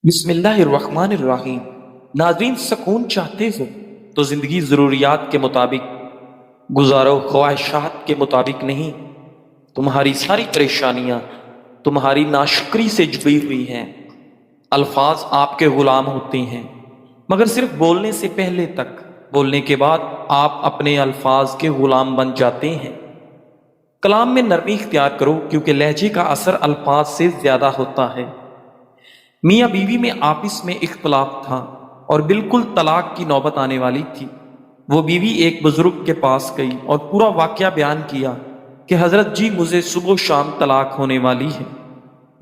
بسم اللہ الرحمن الرحیم۔ ناظرین، سکون چاہتے ہو تو زندگی ضروریات کے مطابق گزارو، خواہشات کے مطابق نہیں۔ تمہاری ساری پریشانیاں تمہاری ناشکری سے جڑی ہوئی ہیں۔ الفاظ آپ کے غلام ہوتے ہیں، مگر صرف بولنے سے پہلے تک۔ بولنے کے بعد آپ اپنے الفاظ کے غلام بن جاتے ہیں۔ کلام میں نرمی اختیار کرو، کیونکہ لہجے کا اثر الفاظ سے زیادہ ہوتا ہے۔ میاں بیوی میں آپس میں اختلاف تھا اور بالکل طلاق کی نوبت آنے والی تھی۔ وہ بیوی ایک بزرگ کے پاس گئی اور پورا واقعہ بیان کیا کہ حضرت جی، مجھے صبح و شام طلاق ہونے والی ہے۔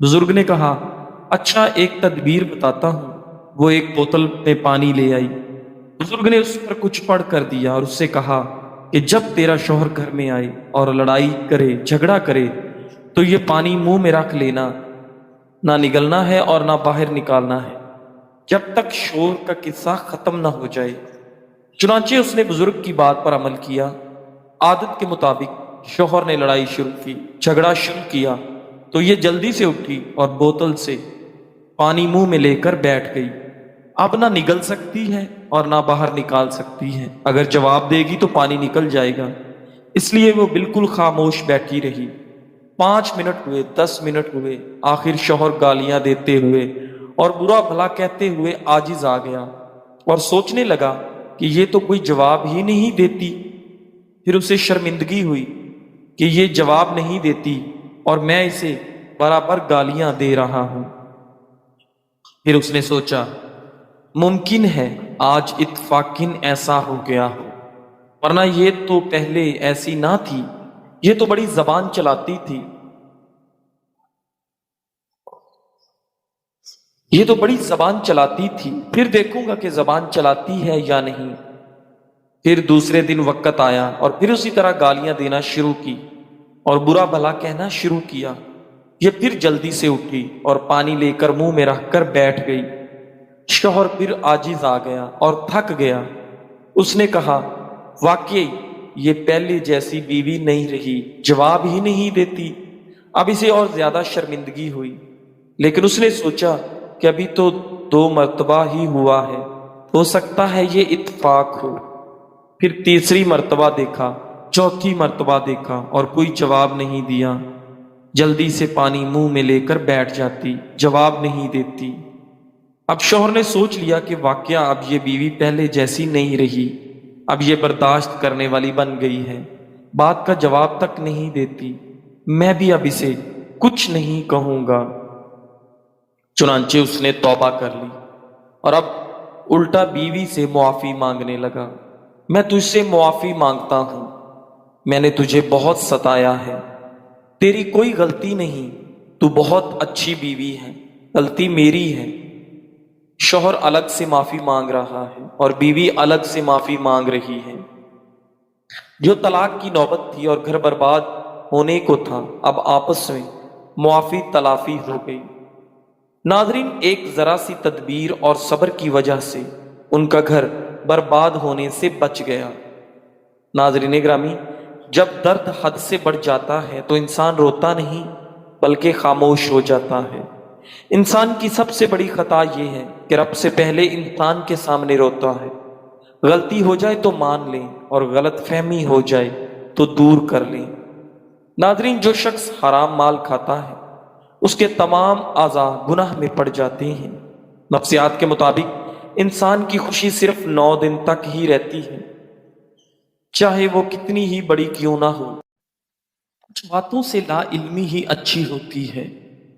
بزرگ نے کہا، اچھا، ایک تدبیر بتاتا ہوں۔ وہ ایک بوتل میں پانی لے آئی۔ بزرگ نے اس پر کچھ پڑھ کر دیا اور اس سے کہا کہ جب تیرا شوہر گھر میں آئے اور لڑائی کرے، جھگڑا کرے، تو یہ پانی منہ میں رکھ لینا، نہ نگلنا ہے اور نہ باہر نکالنا ہے، جب تک شور کا قصہ ختم نہ ہو جائے۔ چنانچہ اس نے بزرگ کی بات پر عمل کیا۔ عادت کے مطابق شوہر نے لڑائی شروع کی، جھگڑا شروع کیا، تو یہ جلدی سے اٹھی اور بوتل سے پانی منہ میں لے کر بیٹھ گئی۔ اب نہ نگل سکتی ہے اور نہ باہر نکال سکتی ہے۔ اگر جواب دے گی تو پانی نکل جائے گا، اس لیے وہ بالکل خاموش بیٹھی رہی۔ 5 منٹ ہوئے، 10 منٹ ہوئے، آخر شوہر گالیاں دیتے ہوئے اور برا بھلا کہتے ہوئے عاجز آ گیا اور سوچنے لگا کہ یہ تو کوئی جواب ہی نہیں دیتی۔ پھر اسے شرمندگی ہوئی کہ یہ جواب نہیں دیتی اور میں اسے برابر گالیاں دے رہا ہوں۔ پھر اس نے سوچا، ممکن ہے آج اتفاقاً ایسا ہو گیا ہو، ورنہ یہ تو پہلے ایسی نہ تھی۔ یہ تو بڑی زبان چلاتی تھی، یہ تو بڑی زبان چلاتی تھی، پھر دیکھوں گا کہ زبان چلاتی ہے یا نہیں۔ پھر دوسرے دن وقت آیا اور پھر اسی طرح گالیاں دینا شروع کی اور برا بھلا کہنا شروع کیا۔ یہ پھر جلدی سے اٹھی اور پانی لے کر منہ میں رکھ کر بیٹھ گئی۔ شوہر پھر عاجز آ گیا اور تھک گیا۔ اس نے کہا، واقعی یہ پہلے جیسی بیوی نہیں رہی، جواب ہی نہیں دیتی۔ اب اسے اور زیادہ شرمندگی ہوئی، لیکن اس نے سوچا کہ ابھی تو 2 مرتبہ ہی ہوا ہے، ہو سکتا ہے یہ اتفاق ہو۔ پھر تیسری مرتبہ دیکھا، چوتھی مرتبہ دیکھا اور کوئی جواب نہیں دیا۔ جلدی سے پانی منہ میں لے کر بیٹھ جاتی، جواب نہیں دیتی۔ اب شوہر نے سوچ لیا کہ واقعہ اب یہ بیوی پہلے جیسی نہیں رہی، اب یہ برداشت کرنے والی بن گئی ہے، بات کا جواب تک نہیں دیتی۔ میں بھی اب اسے کچھ نہیں کہوں گا۔ چنانچہ اس نے توبہ کر لی اور اب الٹا بیوی سے معافی مانگنے لگا۔ میں تجھ سے معافی مانگتا ہوں، میں نے تجھے بہت ستایا ہے، تیری کوئی غلطی نہیں، تو بہت اچھی بیوی ہے، غلطی میری ہے۔ شوہر الگ سے معافی مانگ رہا ہے اور بیوی الگ سے معافی مانگ رہی ہے۔ جو طلاق کی نوبت تھی اور گھر برباد ہونے کو تھا، اب آپس میں معافی تلافی ہو گئی۔ ناظرین، ایک ذرا سی تدبیر اور صبر کی وجہ سے ان کا گھر برباد ہونے سے بچ گیا۔ ناظرین گرامی، جب درد حد سے بڑھ جاتا ہے تو انسان روتا نہیں بلکہ خاموش ہو جاتا ہے۔ انسان کی سب سے بڑی خطا یہ ہے کہ رب سے پہلے انسان کے سامنے روتا ہے۔ غلطی ہو جائے تو مان لیں اور غلط فہمی ہو جائے تو دور کر لیں۔ ناظرین، جو شخص حرام مال کھاتا ہے اس کے تمام اعضاء گناہ میں پڑ جاتے ہیں۔ نفسیات کے مطابق انسان کی خوشی صرف 9 دن تک ہی رہتی ہے، چاہے وہ کتنی ہی بڑی کیوں نہ ہو۔ کچھ باتوں سے لا علمی ہی اچھی ہوتی ہے،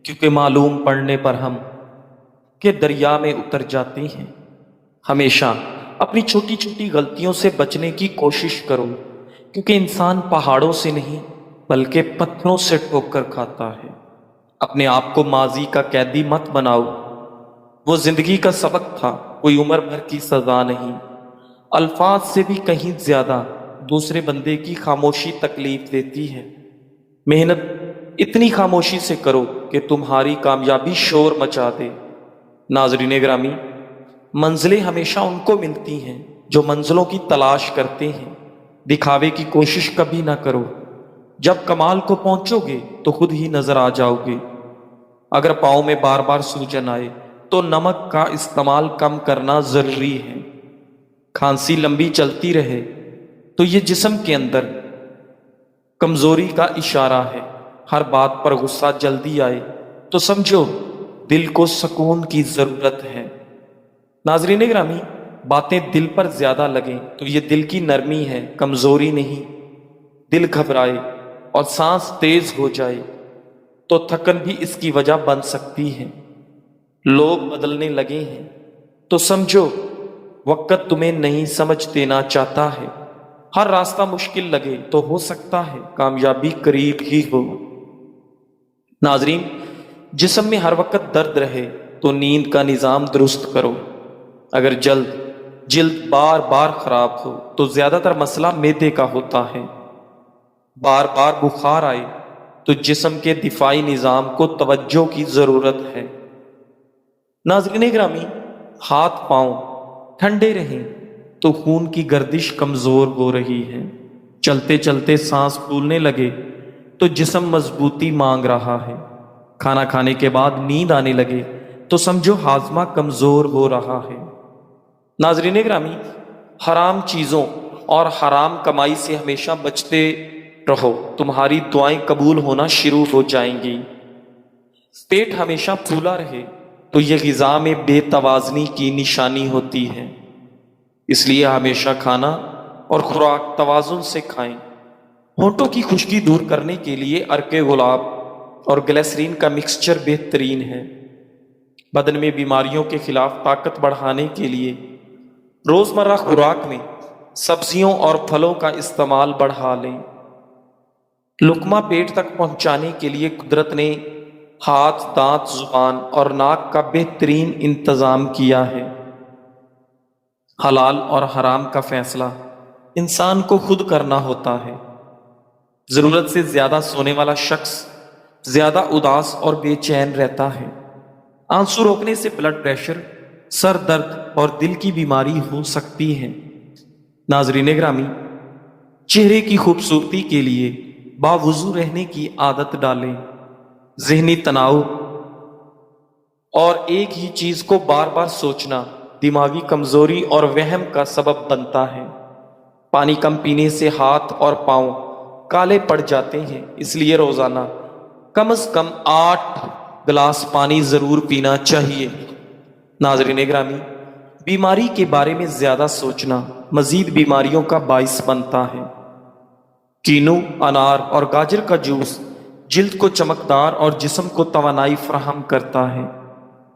کیونکہ معلوم پڑنے پر ہم کے دریا میں اتر جاتے ہیں۔ ہمیشہ اپنی چھوٹی چھوٹی غلطیوں سے بچنے کی کوشش کرو، کیونکہ انسان پہاڑوں سے نہیں بلکہ پتھروں سے ٹھوکر کھاتا ہے۔ اپنے آپ کو ماضی کا قیدی مت بناؤ، وہ زندگی کا سبق تھا، کوئی عمر بھر کی سزا نہیں۔ الفاظ سے بھی کہیں زیادہ دوسرے بندے کی خاموشی تکلیف دیتی ہے۔ محنت اتنی خاموشی سے کرو کہ تمہاری کامیابی شور مچا دے۔ ناظرین گرامی، منزلیں ہمیشہ ان کو ملتی ہیں جو منزلوں کی تلاش کرتے ہیں۔ دکھاوے کی کوشش کبھی نہ کرو، جب کمال کو پہنچو گے تو خود ہی نظر آ جاؤ گے۔ اگر پاؤں میں بار بار سوجن آئے تو نمک کا استعمال کم کرنا ضروری ہے۔ کھانسی لمبی چلتی رہے تو یہ جسم کے اندر کمزوری کا اشارہ ہے۔ ہر بات پر غصہ جلدی آئے تو سمجھو دل کو سکون کی ضرورت ہے۔ ناظرین گرامی، باتیں دل پر زیادہ لگیں تو یہ دل کی نرمی ہے، کمزوری نہیں۔ دل گھبرائے اور سانس تیز ہو جائے تو تھکن بھی اس کی وجہ بن سکتی ہے۔ لوگ بدلنے لگے ہیں تو سمجھو وقت تمہیں نہیں سمجھ دینا چاہتا ہے۔ ہر راستہ مشکل لگے تو ہو سکتا ہے کامیابی قریب ہی ہو۔ ناظرین، جسم میں ہر وقت درد رہے تو نیند کا نظام درست کرو۔ اگر جلد بار بار خراب ہو تو زیادہ تر مسئلہ معدے کا ہوتا ہے۔ بار بار بخار آئے تو جسم کے دفاعی نظام کو توجہ کی ضرورت ہے۔ ناظرین گرامی، ہاتھ پاؤں ٹھنڈے رہیں تو خون کی گردش کمزور ہو رہی ہے۔ چلتے چلتے سانس پھولنے لگے تو جسم مضبوطی مانگ رہا ہے۔ کھانا کھانے کے بعد نیند آنے لگے تو سمجھو ہاضمہ کمزور ہو رہا ہے۔ ناظرین گرامی، حرام چیزوں اور حرام کمائی سے ہمیشہ بچتے رہو، تمہاری دعائیں قبول ہونا شروع ہو جائیں گی۔ پیٹ ہمیشہ پھولا رہے تو یہ غذا میں بے توازنی کی نشانی ہوتی ہے۔ اس لیے ہمیشہ کھانا اور خوراک توازن سے کھائیں۔ ہونٹوں کی خشکی دور کرنے کے لیے عرق گلاب اور گلیسرین کا مکسچر بہترین ہے۔ بدن میں بیماریوں کے خلاف طاقت بڑھانے کے لیے روزمرہ خوراک میں سبزیوں اور پھلوں کا استعمال بڑھا لیں۔ لقمہ پیٹ تک پہنچانے کے لیے قدرت نے ہاتھ، دانت، زبان اور ناک کا بہترین انتظام کیا ہے۔ حلال اور حرام کا فیصلہ انسان کو خود کرنا ہوتا ہے۔ ضرورت سے زیادہ سونے والا شخص زیادہ اداس اور بے چین رہتا ہے۔ آنسو روکنے سے بلڈ پریشر، سر درد اور دل کی بیماری ہو سکتی ہے۔ ناظرین گرامی، چہرے کی خوبصورتی کے لیے باوضو رہنے کی عادت ڈالیں۔ ذہنی تناؤ اور ایک ہی چیز کو بار بار سوچنا دماغی کمزوری اور وہم کا سبب بنتا ہے۔ پانی کم پینے سے ہاتھ اور پاؤں کالے پڑ جاتے ہیں، اس لیے روزانہ کم از کم 8 گلاس پانی ضرور پینا چاہیے۔ ناظرین گرامی، بیماری کے بارے میں زیادہ سوچنا مزید بیماریوں کا باعث بنتا ہے۔ کینو، انار اور گاجر کا جوس جلد کو چمکدار اور جسم کو توانائی فراہم کرتا ہے۔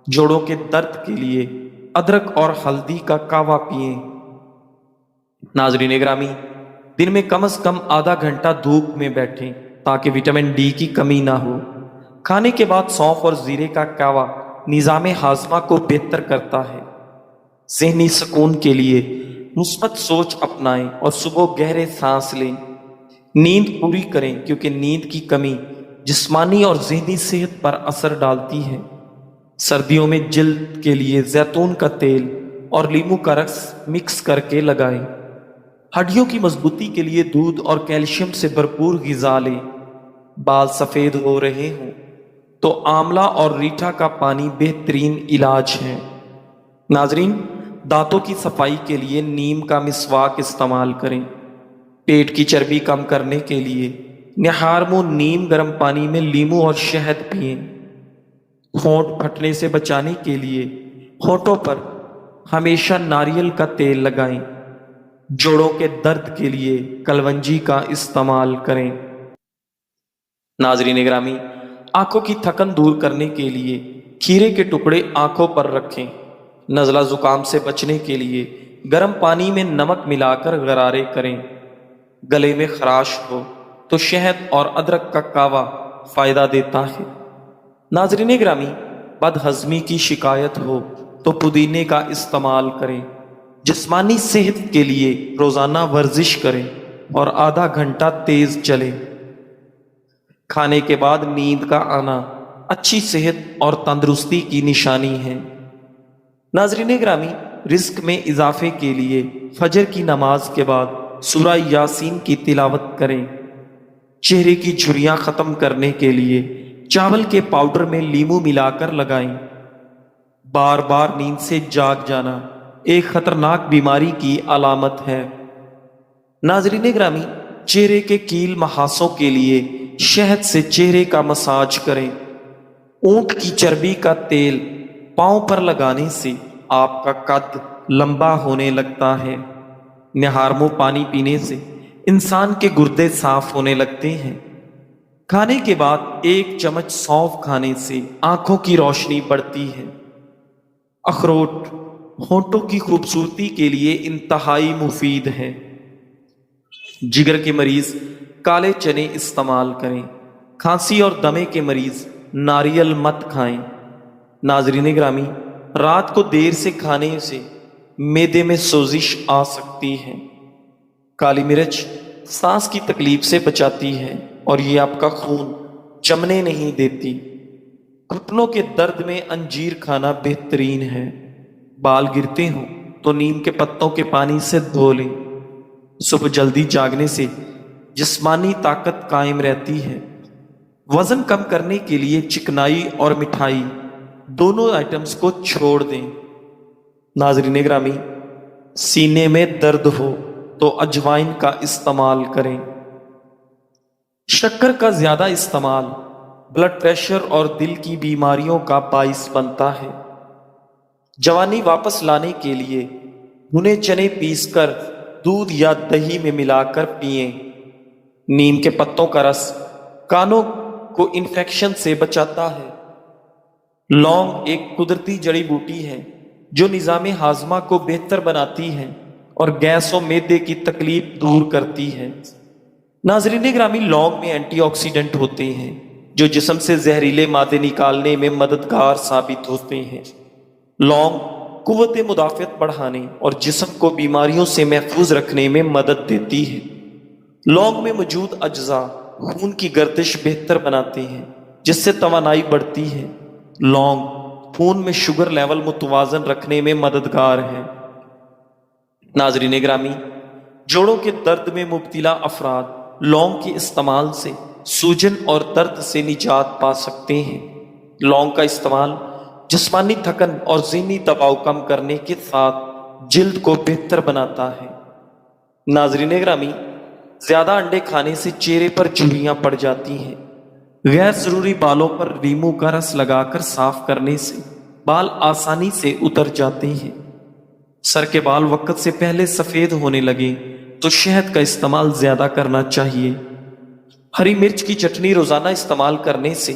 جوڑوں کے درد کے لیے ادرک اور ہلدی کا کہوہ پئیں۔ ناظرین گرامی، دن میں کم از کم آدھا گھنٹہ دھوپ میں بیٹھیں تاکہ وٹامن ڈی کی کمی نہ ہو۔ کھانے کے بعد سونف اور زیرے کا کہوہ نظام ہاضمہ کو بہتر کرتا ہے۔ ذہنی سکون کے لیے مثبت سوچ اپنائیں اور صبح گہرے سانس لیں۔ نیند پوری کریں کیونکہ نیند کی کمی جسمانی اور ذہنی صحت پر اثر ڈالتی ہے۔ سردیوں میں جلد کے لیے زیتون کا تیل اور لیموں کا رس مکس کر کے لگائیں۔ ہڈیوں کی مضبوطی کے لیے دودھ اور کیلشیم سے بھرپور غذا لیں۔ بال سفید ہو رہے ہوں تو آملہ اور ریٹھا کا پانی بہترین علاج ہے۔ ناظرین، دانتوں کی صفائی کے لیے نیم کا مسواک استعمال کریں۔ پیٹ کی چربی کم کرنے کے لیے نہار منہ نیم گرم پانی میں لیموں اور شہد پئیں۔ ہونٹ پھٹنے سے بچانے کے لیے ہونٹوں پر ہمیشہ ناریل کا تیل لگائیں۔ جوڑوں کے درد کے لیے کلونجی کا استعمال کریں۔ ناظرین گرامی، آنکھوں کی تھکن دور کرنے کے لیے کھیرے کے ٹکڑے آنکھوں پر رکھیں۔ نزلہ زکام سے بچنے کے لیے گرم پانی میں نمک ملا کر غرارے کریں۔ گلے میں خراش ہو تو شہد اور ادرک کا کہوہ فائدہ دیتا ہے۔ ناظرین گرامی، بد ہضمی کی شکایت ہو تو پودینے کا استعمال کریں۔ جسمانی صحت کے لیے روزانہ ورزش کریں اور آدھا گھنٹہ تیز چلیں۔ کھانے کے بعد نیند کا آنا اچھی صحت اور تندرستی کی نشانی ہے۔ ناظرین گرامی، رزق میں اضافے کے لیے فجر کی نماز کے بعد سورہ یاسین کی تلاوت کریں۔ چہرے کی جھریاں ختم کرنے کے لیے چاول کے پاؤڈر میں لیموں ملا کر لگائیں۔ بار بار نیند سے جاگ جانا ایک خطرناک بیماری کی علامت ہے۔ ناظرین گرامی، چہرے کے کیل محاسوں کے لیے شہد سے چہرے کا مساج کریں۔ اونٹ کی چربی کا تیل پاؤں پر لگانے سے آپ کا قد لمبا ہونے لگتا ہے۔ نہار منہ پانی پینے سے انسان کے گردے صاف ہونے لگتے ہیں۔ کھانے کے بعد 1 چمچ سونف کھانے سے آنکھوں کی روشنی بڑھتی ہے۔ اخروٹ ہونٹوں کی خوبصورتی کے لیے انتہائی مفید ہے۔ جگر کے مریض کالے چنے استعمال کریں۔ کھانسی اور دمے کے مریض ناریل مت کھائیں۔ ناظرین گرامی، رات کو دیر سے کھانے سے معدے میں سوزش آ سکتی ہے۔ کالی مرچ سانس کی تکلیف سے بچاتی ہے اور یہ آپ کا خون جمنے نہیں دیتی۔ گھٹنوں کے درد میں انجیر کھانا بہترین ہے۔ بال گرتے ہوں تو نیم کے پتوں کے پانی سے دھو لیں۔ صبح جلدی جاگنے سے جسمانی طاقت قائم رہتی ہے۔ وزن کم کرنے کے لیے چکنائی اور مٹھائی دونوں آئٹمز کو چھوڑ دیں۔ ناظرین گرامی، سینے میں درد ہو تو اجوائن کا استعمال کریں۔ شکر کا زیادہ استعمال بلڈ پریشر اور دل کی بیماریوں کا باعث بنتا ہے۔ جوانی واپس لانے کے لیے بھنے چنے پیس کر دودھ یا دہی میں ملا کر پئیں۔ نیم کے پتوں کا رس کانوں کو انفیکشن سے بچاتا ہے۔ لونگ ایک قدرتی جڑی بوٹی ہے جو نظام ہاضمہ کو بہتر بناتی ہے اور گیس و معدے کی تکلیف دور کرتی ہے۔ ناظرین گرامی، لونگ میں اینٹی آکسیڈنٹ ہوتے ہیں جو جسم سے زہریلے مادے نکالنے میں مددگار ثابت ہوتے ہیں۔ لونگ قوت مدافعت بڑھانے اور جسم کو بیماریوں سے محفوظ رکھنے میں مدد دیتی ہے۔ لونگ میں موجود اجزاء خون کی گردش بہتر بناتے ہیں جس سے توانائی بڑھتی ہے۔ لونگ خون میں شوگر لیول متوازن رکھنے میں مددگار ہے۔ ناظرین گرامی، جوڑوں کے درد میں مبتلا افراد لونگ کے استعمال سے سوجن اور درد سے نجات پا سکتے ہیں۔ لونگ کا استعمال جسمانی تھکن اور ذہنی دباؤ کم کرنے کے ساتھ جلد کو بہتر بناتا ہے۔ ناظرین گرامی، زیادہ انڈے کھانے سے چہرے پر جھریاں پڑ جاتی ہیں۔ غیر ضروری بالوں پر لیموں کا رس لگا کر صاف کرنے سے بال آسانی سے اتر جاتے ہیں۔ سر کے بال وقت سے پہلے سفید ہونے لگے تو شہد کا استعمال زیادہ کرنا چاہیے۔ ہری مرچ کی چٹنی روزانہ استعمال کرنے سے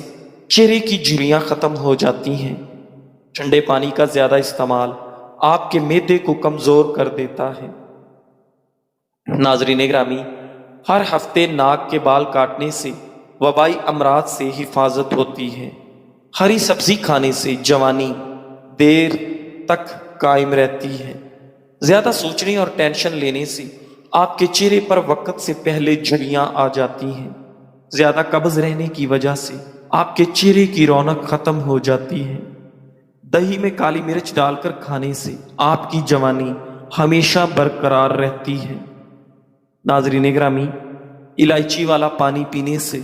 چہرے کی جھریاں ختم ہو جاتی ہیں۔ ٹھنڈے پانی کا زیادہ استعمال آپ کے معدے کو کمزور کر دیتا ہے۔ ناظرین گرامی، ہر ہفتے ناک کے بال کاٹنے سے وبائی امراض سے حفاظت ہوتی ہے۔ ہری سبزی کھانے سے جوانی دیر تک قائم رہتی ہے۔ زیادہ سوچنے اور ٹینشن لینے سے آپ کے چہرے پر وقت سے پہلے جھریاں آ جاتی ہیں۔ زیادہ قبض رہنے کی وجہ سے آپ کے چہرے کی رونق ختم ہو جاتی ہے۔ دہی میں کالی مرچ ڈال کر کھانے سے آپ کی جوانی ہمیشہ برقرار رہتی ہے۔ ناظرین گرامی، الائچی والا پانی پینے سے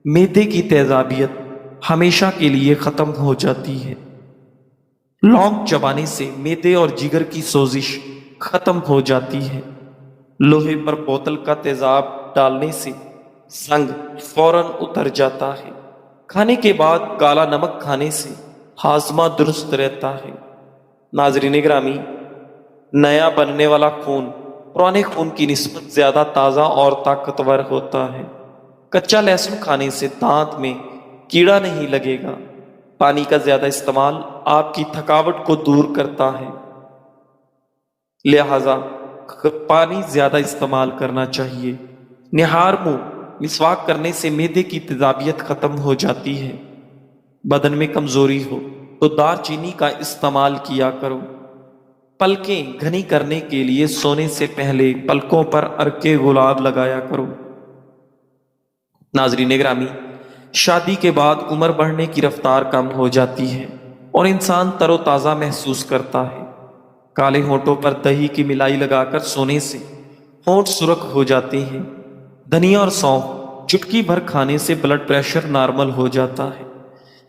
معدے کی تیزابیت ہمیشہ کے لیے ختم ہو جاتی ہے۔ لونگ چبانے سے معدے اور جگر کی سوزش ختم ہو جاتی ہے۔ لوہے پر بوتل کا تیزاب ڈالنے سے زنگ فوراً اتر جاتا ہے۔ کھانے کے بعد کالا نمک کھانے سے ہاضمہ درست رہتا ہے۔ ناظرین گرامی، نیا بننے والا خون پرانے خون کی نسبت زیادہ تازہ اور طاقتور ہوتا ہے۔ کچا لہسن کھانے سے دانت میں کیڑا نہیں لگے گا۔ پانی کا زیادہ استعمال آپ کی تھکاوٹ کو دور کرتا ہے، لہذا پانی زیادہ استعمال کرنا چاہیے۔ نہار منہ مسواک کرنے سے معدے کی تیزابیت ختم ہو جاتی ہے۔ بدن میں کمزوری ہو تو دار چینی کا استعمال کیا کرو۔ پلکیں گھنی کرنے کے لیے سونے سے پہلے پلکوں پر عرق گلاب لگایا کرو۔ ناظرین گرامی، شادی کے بعد عمر بڑھنے کی رفتار کم ہو جاتی ہے اور انسان تر و تازہ محسوس کرتا ہے۔ کالے ہونٹوں پر دہی کی ملائی لگا کر سونے سے ہونٹ سرخ ہو جاتے ہیں۔ دھنیا اور سونف چٹکی بھر کھانے سے بلڈ پریشر نارمل ہو جاتا ہے۔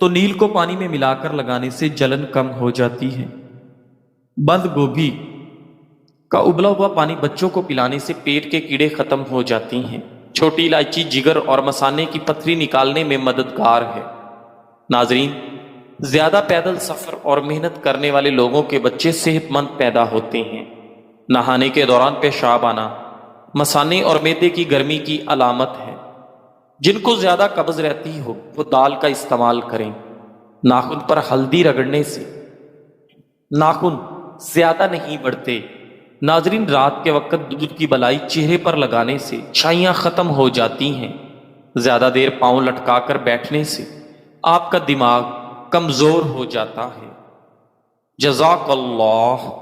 تو نیل کو پانی میں ملا کر لگانے سے جلن کم ہو جاتی ہے۔ بند گوبھی کا ابلا ہوا پانی بچوں کو پلانے سے پیٹ کے کیڑے ختم ہو جاتی ہیں۔ چھوٹی الائچی جگر اور مثانے کی پتھری نکالنے میں مددگار ہے۔ ناظرین، زیادہ پیدل سفر اور محنت کرنے والے لوگوں کے بچے صحت مند پیدا ہوتے ہیں۔ نہانے کے دوران پیشاب آنا مثانے اور معدے کی گرمی کی علامت ہے۔ جن کو زیادہ قبض رہتی ہو وہ دال کا استعمال کریں۔ ناخن پر ہلدی رگڑنے سے ناخن زیادہ نہیں بڑھتے۔ ناظرین، رات کے وقت دودھ کی بلائی چہرے پر لگانے سے چھائیاں ختم ہو جاتی ہیں۔ زیادہ دیر پاؤں لٹکا کر بیٹھنے سے آپ کا دماغ کمزور ہو جاتا ہے۔ جزاک اللہ۔